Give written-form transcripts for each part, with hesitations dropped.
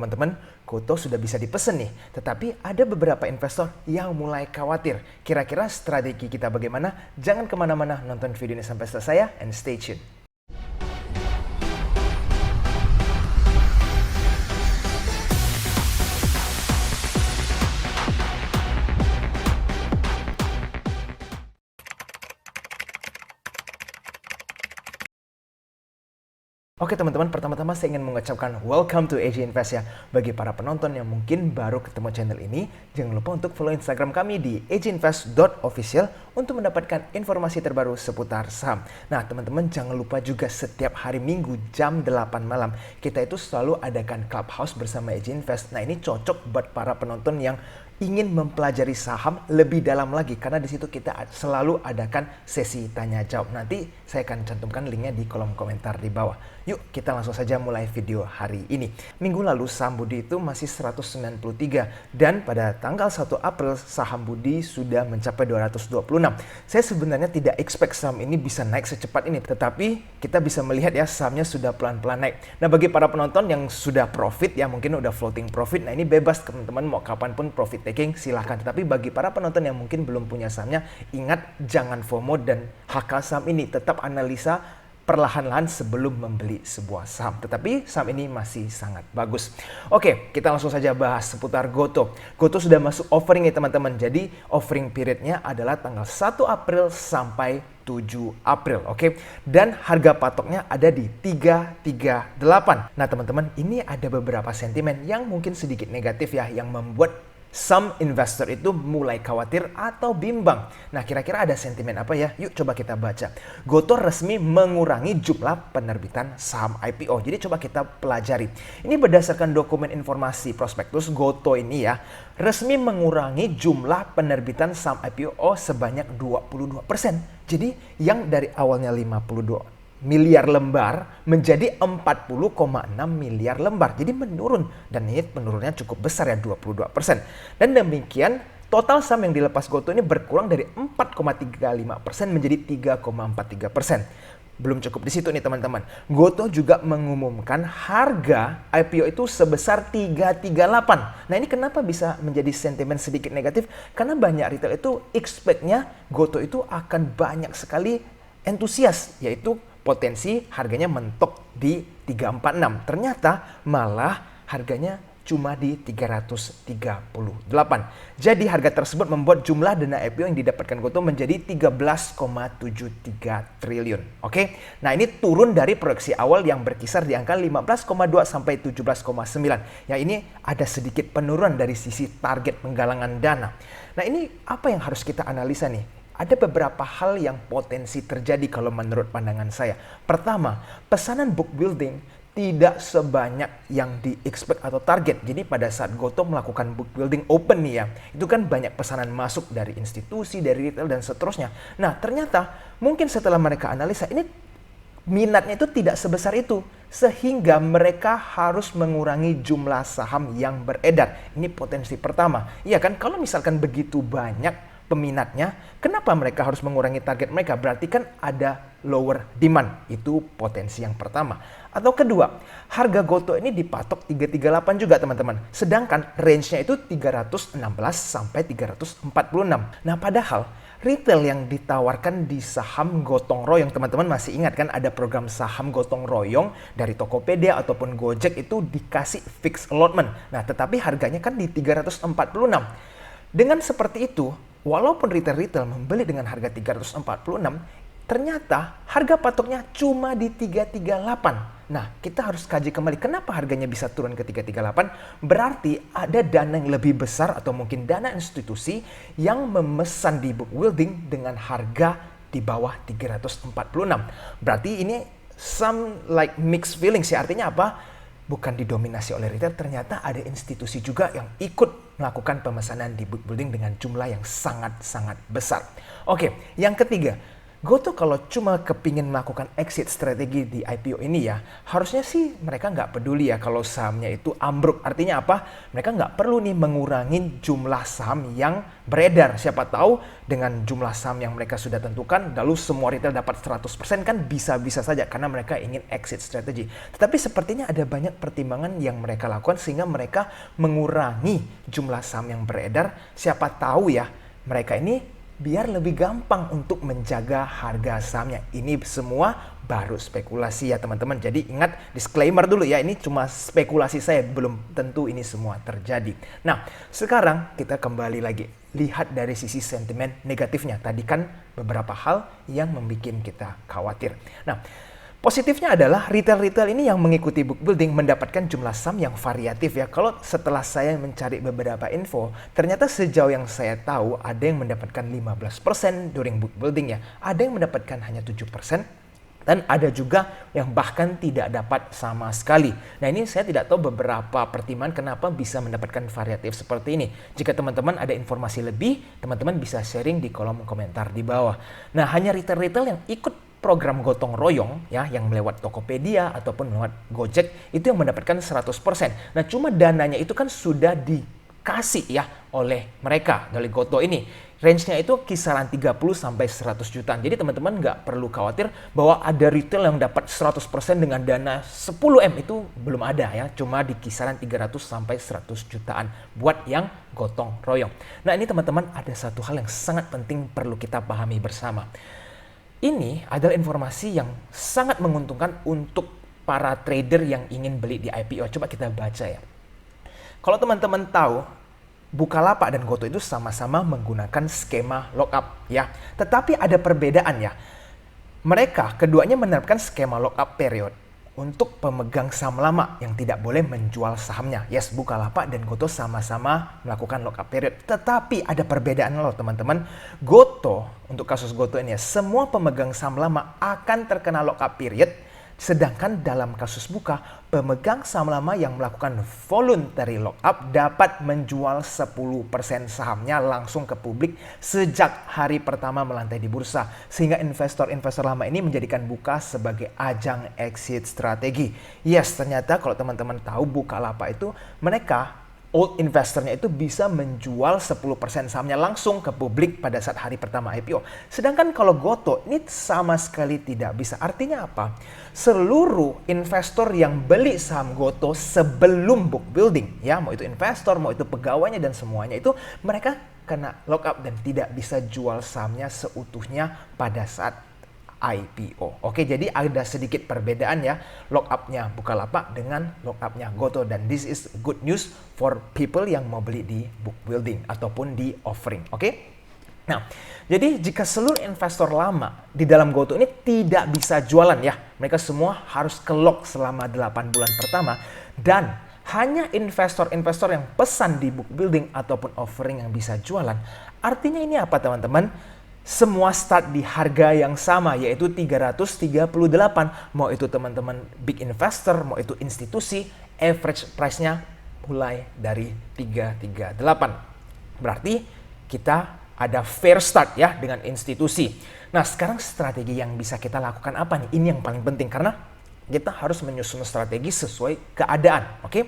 teman-teman, Gotoh sudah bisa dipesen nih. Tetapi ada beberapa investor yang mulai khawatir. Kira-kira strategi kita bagaimana? Jangan kemana-mana, nonton video ini sampai selesai ya, and stay tuned. Oke teman-teman, pertama-tama saya ingin mengucapkan welcome to AJ Invest ya. Bagi para penonton yang mungkin baru ketemu channel ini, jangan lupa untuk follow Instagram kami di ajinvest.official untuk mendapatkan informasi terbaru seputar saham. Nah teman-teman, jangan lupa juga setiap hari Minggu jam 8 malam, kita itu selalu adakan Clubhouse bersama AJ Invest. Nah ini cocok buat para penonton yang ingin mempelajari saham lebih dalam lagi, karena di situ kita selalu adakan sesi tanya jawab. Nanti saya akan cantumkan linknya di kolom komentar di bawah. Yuk kita langsung saja mulai video hari ini. Minggu lalu saham Budi itu masih 193 dan pada tanggal 1 April saham Budi sudah mencapai 226. Saya sebenarnya tidak expect saham ini bisa naik secepat ini, tetapi kita bisa melihat ya sahamnya sudah pelan-pelan naik. Nah bagi para penonton yang sudah profit ya, mungkin udah floating profit, nah ini bebas teman-teman mau kapanpun profit taking silahkan. Tetapi bagi para penonton yang mungkin belum punya sahamnya, ingat jangan FOMO dan hakal saham ini, tetap analisa perlahan-lahan sebelum membeli sebuah saham. Tetapi saham ini masih sangat bagus. Oke, kita langsung saja bahas seputar Gotoh. Gotoh sudah masuk offering ya teman-teman. Jadi offering periodnya adalah tanggal 1 April sampai 7 April, oke? Dan harga patoknya ada di 338. Nah teman-teman, ini ada beberapa sentimen yang mungkin sedikit negatif ya, yang membuat some investor itu mulai khawatir atau bimbang. Nah, kira-kira ada sentimen apa ya? Yuk coba kita baca. Gotoh resmi mengurangi jumlah penerbitan saham IPO. Jadi coba kita pelajari. Ini berdasarkan dokumen informasi prospektus Gotoh ini ya, resmi mengurangi jumlah penerbitan saham IPO sebanyak 22%. Jadi yang dari awalnya 52 miliar lembar menjadi 40,6 miliar lembar. Jadi menurun, dan ini penurunnya cukup besar ya, 22%. Dan demikian total saham yang dilepas Gotoh ini berkurang dari 4,35% menjadi 3,43%. Belum cukup di situ nih teman-teman. Gotoh juga mengumumkan harga IPO itu sebesar 338. Nah ini kenapa bisa menjadi sentimen sedikit negatif? Karena banyak retail itu expect-nya Gotoh itu akan banyak sekali entusias, yaitu potensi harganya mentok di 346. Ternyata malah harganya cuma di 338. Jadi harga tersebut membuat jumlah dana IPO yang didapatkan Gotoh menjadi 13,73 triliun. Oke. Nah, ini turun dari proyeksi awal yang berkisar di angka 15,2 sampai 17,9. Ya, ini ada sedikit penurunan dari sisi target penggalangan dana. Nah, ini apa yang harus kita analisa nih? Ada beberapa hal yang potensi terjadi kalau menurut pandangan saya. Pertama, pesanan book building tidak sebanyak yang di-expect atau target. Jadi pada saat Gotoh melakukan book building open nih ya, itu kan banyak pesanan masuk dari institusi, dari retail dan seterusnya. Nah ternyata mungkin setelah mereka analisa ini minatnya itu tidak sebesar itu, sehingga mereka harus mengurangi jumlah saham yang beredar. Ini potensi pertama. Iya kan, kalau misalkan begitu banyak peminatnya, kenapa mereka harus mengurangi target mereka? Berarti kan ada lower demand. Itu potensi yang pertama. Atau kedua, harga Gotoh ini dipatok 338 juga teman-teman. Sedangkan range-nya itu 316 sampai 346. Nah padahal retail yang ditawarkan di saham gotong royong, teman-teman masih ingat kan ada program saham gotong royong dari Tokopedia ataupun Gojek itu dikasih fixed allotment. Nah tetapi harganya kan di 346. Dengan seperti itu, walaupun retail-retail membeli dengan harga 346, ternyata harga patoknya cuma di 338. Nah, kita harus kaji kembali kenapa harganya bisa turun ke 338. Berarti ada dana yang lebih besar atau mungkin dana institusi yang memesan di book building dengan harga di bawah 346. Berarti ini some like mixed feelings ya. Artinya apa? Bukan didominasi oleh retail, ternyata ada institusi juga yang ikut melakukan pemesanan di book building dengan jumlah yang sangat-sangat besar. Oke, yang ketiga, Goto kalau cuma kepingin melakukan exit strategi di IPO ini ya, harusnya sih mereka nggak peduli ya kalau sahamnya itu ambruk. Artinya apa? Mereka nggak perlu nih mengurangi jumlah saham yang beredar. Siapa tahu dengan jumlah saham yang mereka sudah tentukan, lalu semua retail dapat 100% kan bisa-bisa saja karena mereka ingin exit strategi. Tetapi sepertinya ada banyak pertimbangan yang mereka lakukan sehingga mereka mengurangi jumlah saham yang beredar. Siapa tahu ya, mereka ini biar lebih gampang untuk menjaga harga sahamnya. Ini semua baru spekulasi ya teman-teman. Jadi ingat disclaimer dulu ya, ini cuma spekulasi saya, belum tentu ini semua terjadi. Nah, sekarang kita kembali lagi lihat dari sisi sentimen negatifnya. Tadi kan beberapa hal yang membuat kita khawatir. Nah, positifnya adalah retail-retail ini yang mengikuti book building mendapatkan jumlah saham yang variatif ya. Kalau setelah saya mencari beberapa info, ternyata sejauh yang saya tahu ada yang mendapatkan 15% during book building ya. Ada yang mendapatkan hanya 7%. Dan ada juga yang bahkan tidak dapat sama sekali. Nah ini saya tidak tahu beberapa pertimbangan kenapa bisa mendapatkan variatif seperti ini. Jika teman-teman ada informasi lebih, teman-teman bisa sharing di kolom komentar di bawah. Nah hanya retail-retail yang ikut program gotong royong ya yang melewat Tokopedia ataupun melewat Gojek itu yang mendapatkan 100%. Nah cuma dananya itu kan sudah dikasih ya oleh mereka dari Goto ini. Range-nya itu kisaran 30 sampai 100 jutaan. Jadi teman-teman nggak perlu khawatir bahwa ada retail yang dapat 100% dengan dana 10M itu belum ada ya. Cuma di kisaran 300 sampai 100 jutaan buat yang gotong royong. Nah ini teman-teman ada satu hal yang sangat penting perlu kita pahami bersama. Ini adalah informasi yang sangat menguntungkan untuk para trader yang ingin beli di IPO. Coba kita baca ya. Kalau teman-teman tahu, Bukalapak dan Goto itu sama-sama menggunakan skema lockup ya. Tetapi ada perbedaan ya. Mereka keduanya menerapkan skema lockup period untuk pemegang saham lama yang tidak boleh menjual sahamnya. Yes, Bukalapak dan Goto sama-sama melakukan lockup period. Tetapi ada perbedaan loh teman-teman. Goto, untuk kasus Goto ini ya, semua pemegang saham lama akan terkena lockup period. Sedangkan dalam kasus Buka, pemegang saham lama yang melakukan voluntary lockup dapat menjual 10% sahamnya langsung ke publik sejak hari pertama melantai di bursa. Sehingga investor-investor lama ini menjadikan Buka sebagai ajang exit strategi. Yes, ternyata kalau teman-teman tahu Bukalapak itu mereka old investornya itu bisa menjual 10% sahamnya langsung ke publik pada saat hari pertama IPO. Sedangkan kalau Goto ini sama sekali tidak bisa. Artinya apa? Seluruh investor yang beli saham Goto sebelum book building, ya mau itu investor, mau itu pegawainya dan semuanya itu mereka kena lockup dan tidak bisa jual sahamnya seutuhnya pada saat IPO. Oke, jadi ada sedikit perbedaan ya lock-up-nya Bukalapak dengan lock-up-nya Goto. Dan this is good news for people yang mau beli di book building ataupun di offering. Oke? Nah, jadi jika seluruh investor lama di dalam Goto ini tidak bisa jualan ya, mereka semua harus ke-lock selama 8 bulan pertama dan hanya investor-investor yang pesan di book building ataupun offering yang bisa jualan. Artinya ini apa teman-teman? Semua start di harga yang sama yaitu 338. Mau itu teman-teman big investor, mau itu institusi, average price-nya mulai dari 338. Berarti kita ada fair start ya dengan institusi. Nah, sekarang strategi yang bisa kita lakukan apa nih? Ini yang paling penting karena kita harus menyusun strategi sesuai keadaan, oke?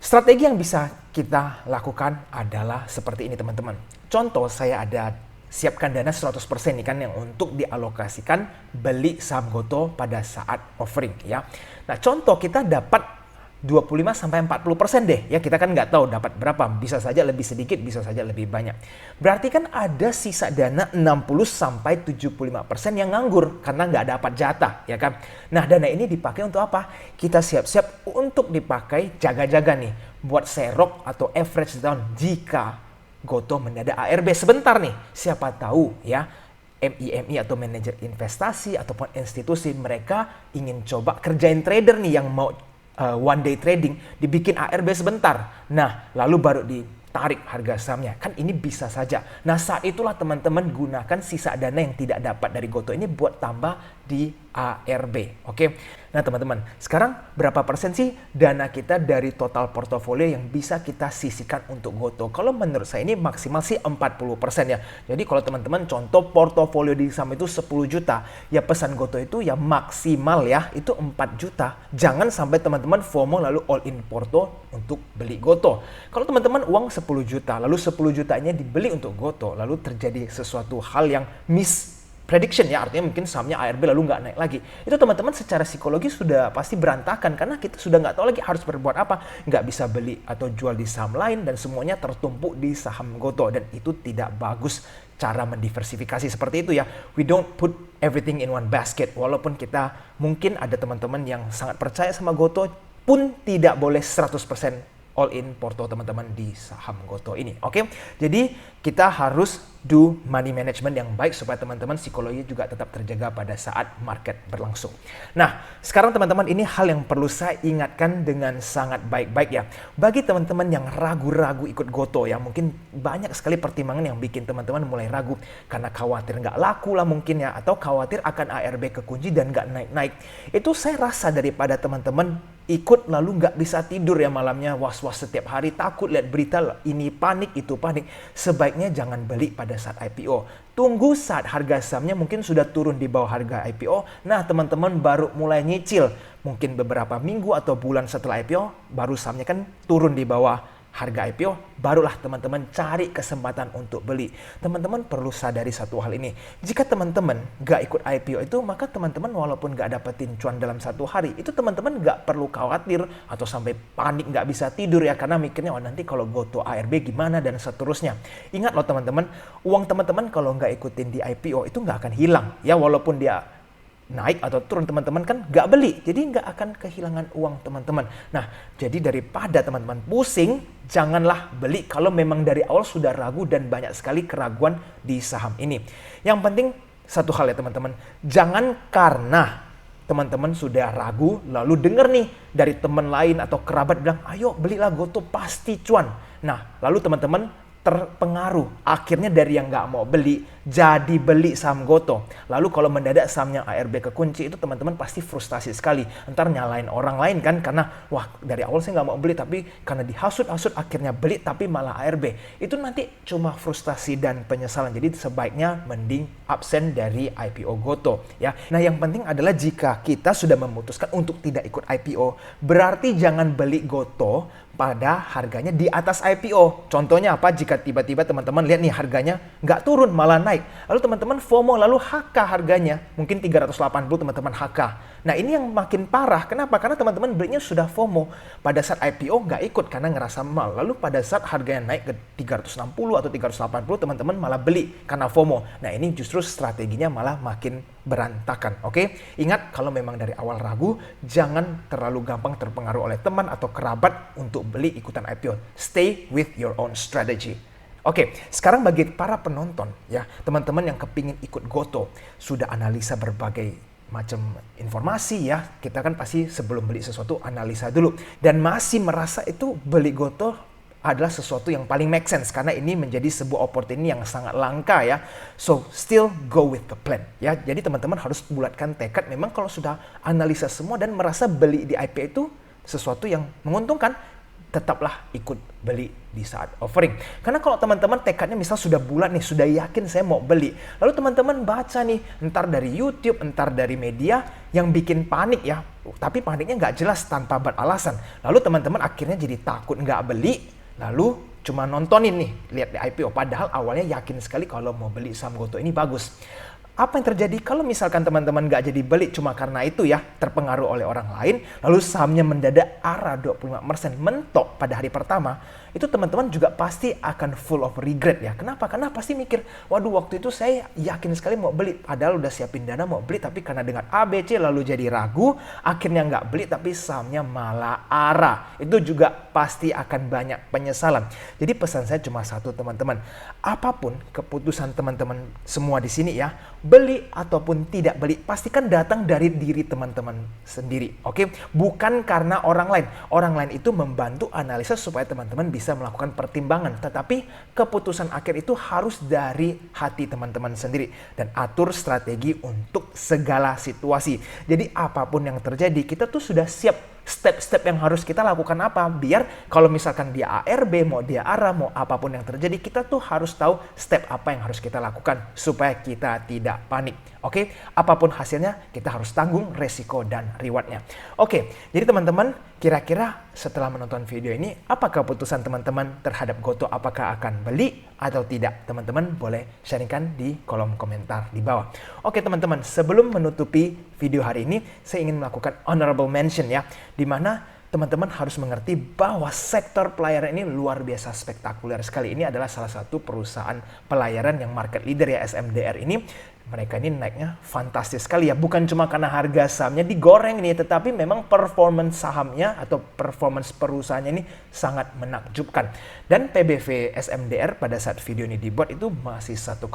Strategi yang bisa kita lakukan adalah seperti ini teman-teman. Contoh saya ada siapkan dana 100% nih kan yang untuk dialokasikan beli saham Goto pada saat offering ya. Nah contoh kita dapat 25-40% deh ya, kita kan nggak tahu dapat berapa, bisa saja lebih sedikit, bisa saja lebih banyak. Berarti kan ada sisa dana 60-75% yang nganggur karena nggak dapat jatah ya kan. Nah dana ini dipakai untuk apa? Kita siap-siap untuk dipakai jaga-jaga nih buat serok atau average down jika Goto mendadak ARB sebentar nih, siapa tahu ya MI atau manajer investasi ataupun institusi mereka ingin coba kerjain trader nih yang mau one day trading, dibikin ARB sebentar. Nah, lalu baru ditarik harga sahamnya. Kan ini bisa saja. Nah, saat itulah teman-teman gunakan sisa dana yang tidak dapat dari Goto ini buat tambah di ARB. Oke. Nah teman-teman, sekarang berapa persen sih dana kita dari total portofolio yang bisa kita sisihkan untuk GoTo? Kalau menurut saya ini maksimal sih 40% ya. Jadi kalau teman-teman contoh portofolio di saham itu 10 juta, ya pesan GoTo itu ya maksimal ya, itu 4 juta. Jangan sampai teman-teman FOMO lalu all in porto untuk beli GoTo. Kalau teman-teman uang 10 juta, lalu 10 jutanya dibeli untuk GoTo, lalu terjadi sesuatu hal yang prediction ya, artinya mungkin sahamnya ARB lalu nggak naik lagi. Itu teman-teman secara psikologi sudah pasti berantakan karena kita sudah nggak tahu lagi harus berbuat apa. Nggak bisa beli atau jual di saham lain dan semuanya tertumpuk di saham GoTo dan itu tidak bagus cara mendiversifikasi seperti itu ya. We don't put everything in one basket. Walaupun kita mungkin ada teman-teman yang sangat percaya sama GoTo pun tidak boleh 100% all in porto teman-teman di saham GoTo ini. Oke, jadi kita harus do money management yang baik supaya teman-teman psikologi juga tetap terjaga pada saat market berlangsung. Nah, sekarang teman-teman ini hal yang perlu saya ingatkan dengan sangat baik-baik ya. Bagi teman-teman yang ragu-ragu ikut GoTo ya, mungkin banyak sekali pertimbangan yang bikin teman-teman mulai ragu karena khawatir nggak laku lah mungkin ya, atau khawatir akan ARB kekunci dan nggak naik-naik. Itu saya rasa daripada teman-teman ikut lalu nggak bisa tidur ya malamnya, was-was setiap hari, takut lihat berita ini panik itu panik, sebaiknya jangan beli pada saat IPO. Tunggu saat harga sahamnya mungkin sudah turun di bawah harga IPO. Nah teman-teman baru mulai nyicil, mungkin beberapa minggu atau bulan setelah IPO baru sahamnya kan turun di bawah harga IPO, barulah teman-teman cari kesempatan untuk beli. Teman-teman perlu sadari satu hal ini. Jika teman-teman nggak ikut IPO itu, maka teman-teman walaupun nggak dapetin cuan dalam satu hari, itu teman-teman nggak perlu khawatir atau sampai panik nggak bisa tidur ya, karena mikirnya oh nanti kalau GoTo ARB gimana dan seterusnya. Ingat loh teman-teman, uang teman-teman kalau nggak ikutin di IPO itu nggak akan hilang. Ya walaupun dia naik atau turun teman-teman kan nggak beli, jadi nggak akan kehilangan uang teman-teman. Nah, jadi daripada teman-teman pusing, janganlah beli kalau memang dari awal sudah ragu dan banyak sekali keraguan di saham ini. Yang penting satu hal ya teman-teman, jangan karena teman-teman sudah ragu lalu dengar nih dari teman lain atau kerabat bilang, ayo belilah GoTo pasti cuan. Nah, lalu teman-teman terpengaruh, akhirnya dari yang nggak mau beli jadi beli saham GoTo. Lalu kalau mendadak sahamnya ARB kekunci, itu teman-teman pasti frustasi sekali. Ntar nyalain orang lain kan, karena wah dari awal saya nggak mau beli tapi karena dihasut-hasut akhirnya beli tapi malah ARB. Itu nanti cuma frustasi dan penyesalan. Jadi sebaiknya mending absen dari IPO GoTo ya. Nah yang penting adalah jika kita sudah memutuskan untuk tidak ikut IPO, berarti jangan beli GoTo pada harganya di atas IPO. Contohnya apa? Jika tiba-tiba teman-teman lihat nih harganya nggak turun malah naik. Lalu teman-teman FOMO lalu HK harganya. Mungkin 380 teman-teman HK. Nah ini yang makin parah. Kenapa? Karena teman-teman belinya sudah FOMO. Pada saat IPO nggak ikut karena ngerasa mal. Lalu pada saat harganya naik ke 360 atau 380 teman-teman malah beli karena FOMO. Nah ini justru strateginya malah makin berantakan. Oke? Ingat kalau memang dari awal ragu, jangan terlalu gampang terpengaruh oleh teman atau kerabat untuk beli ikutan IPO. Stay with your own strategy. Oke, sekarang bagi para penonton ya, teman-teman yang kepingin ikut GoTo, sudah analisa berbagai macam informasi ya. Kita kan pasti sebelum beli sesuatu analisa dulu dan masih merasa itu beli GoTo adalah sesuatu yang paling make sense karena ini menjadi sebuah opportunity yang sangat langka ya. So still go with the plan ya. Jadi teman-teman harus bulatkan tekad, memang kalau sudah analisa semua dan merasa beli di IPO itu sesuatu yang menguntungkan, tetaplah ikut beli di saat offering. Karena kalau teman-teman tekadnya misal sudah bulat nih, sudah yakin saya mau beli, lalu teman-teman baca nih, entar dari YouTube, entar dari media yang bikin panik ya, tapi paniknya nggak jelas tanpa beralasan. Lalu teman-teman akhirnya jadi takut nggak beli, lalu cuma nontonin nih, lihat di IPO, padahal awalnya yakin sekali kalau mau beli saham GoTo ini bagus. Apa yang terjadi kalau misalkan teman-teman nggak jadi beli cuma karena itu ya, terpengaruh oleh orang lain, lalu sahamnya mendadak arah 25% mentok pada hari pertama, itu teman-teman juga pasti akan full of regret ya. Kenapa? Karena pasti mikir, waduh waktu itu saya yakin sekali mau beli, padahal udah siapin dana mau beli, tapi karena dengan ABC lalu jadi ragu, akhirnya nggak beli tapi sahamnya malah arah. Itu juga pasti akan banyak penyesalan. Jadi pesan saya cuma satu teman-teman, apapun keputusan teman-teman semua di sini ya, beli ataupun tidak beli, pastikan datang dari diri teman-teman sendiri, oke? Bukan karena orang lain. Orang lain itu membantu analisa supaya teman-teman bisa melakukan pertimbangan, tetapi keputusan akhir itu harus dari hati teman-teman sendiri. Dan atur strategi untuk segala situasi. Jadi apapun yang terjadi, kita tuh sudah siap step-step yang harus kita lakukan apa, biar kalau misalkan dia A, R, B, mau dia arah, mau apapun yang terjadi, kita tuh harus tahu step apa yang harus kita lakukan supaya kita tidak panik. Oke, apapun hasilnya kita harus tanggung resiko dan rewardnya. Oke, jadi teman-teman, kira-kira setelah menonton video ini, apa keputusan teman-teman terhadap GoTo? Apakah akan beli atau tidak? Teman-teman boleh sharingkan di kolom komentar di bawah. Oke teman-teman, sebelum menutupi video hari ini, saya ingin melakukan honorable mention ya, di mana teman-teman harus mengerti bahwa sektor pelayaran ini luar biasa spektakuler sekali. Ini adalah salah satu perusahaan pelayaran yang market leader ya, SMDR ini. Mereka ini naiknya fantastis sekali ya. Bukan cuma karena harga sahamnya digoreng nih, tetapi memang performance sahamnya atau performance perusahaannya ini sangat menakjubkan. Dan PBV SMDR pada saat video ini dibuat itu masih 1,15.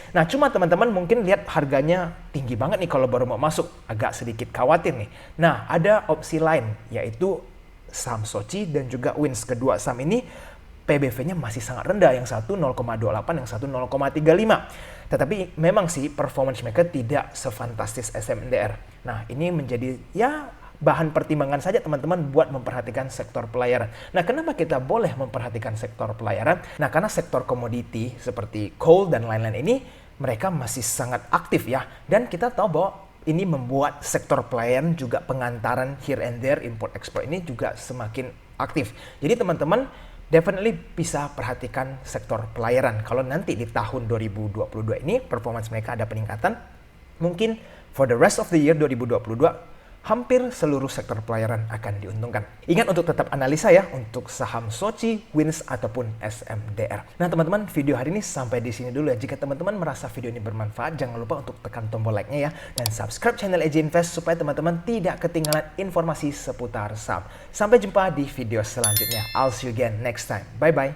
Nah, cuma teman-teman mungkin lihat harganya tinggi banget nih kalau baru mau masuk. Agak sedikit khawatir nih. Nah, ada opsi lain yaitu saham Soci dan juga Wins. Kedua saham ini PBV-nya masih sangat rendah, yang satu 0,28, yang satu 0,35. Tetapi memang sih performance mereka tidak sefantastis SMDR. Nah, ini menjadi ya bahan pertimbangan saja teman-teman buat memperhatikan sektor pelayaran. Nah, kenapa kita boleh memperhatikan sektor pelayaran? Nah, karena sektor komoditi seperti coal dan lain-lain ini mereka masih sangat aktif ya. Dan kita tahu bahwa ini membuat sektor pelayaran juga pengantaran here and there, import export ini juga semakin aktif. Jadi teman-teman definitely bisa perhatikan sektor pelayaran. Kalau nanti di tahun 2022 ini performance mereka ada peningkatan, mungkin for the rest of the year 2022 hampir seluruh sektor pelayaran akan diuntungkan. Ingat untuk tetap analisa ya untuk saham Soci, Wins ataupun SMDR. Nah teman-teman, video hari ini sampai di sini dulu ya. Jika teman-teman merasa video ini bermanfaat, jangan lupa untuk tekan tombol like-nya ya dan subscribe channel AJ Invest supaya teman-teman tidak ketinggalan informasi seputar saham. Sampai jumpa di video selanjutnya. I'll see you again next time. Bye bye.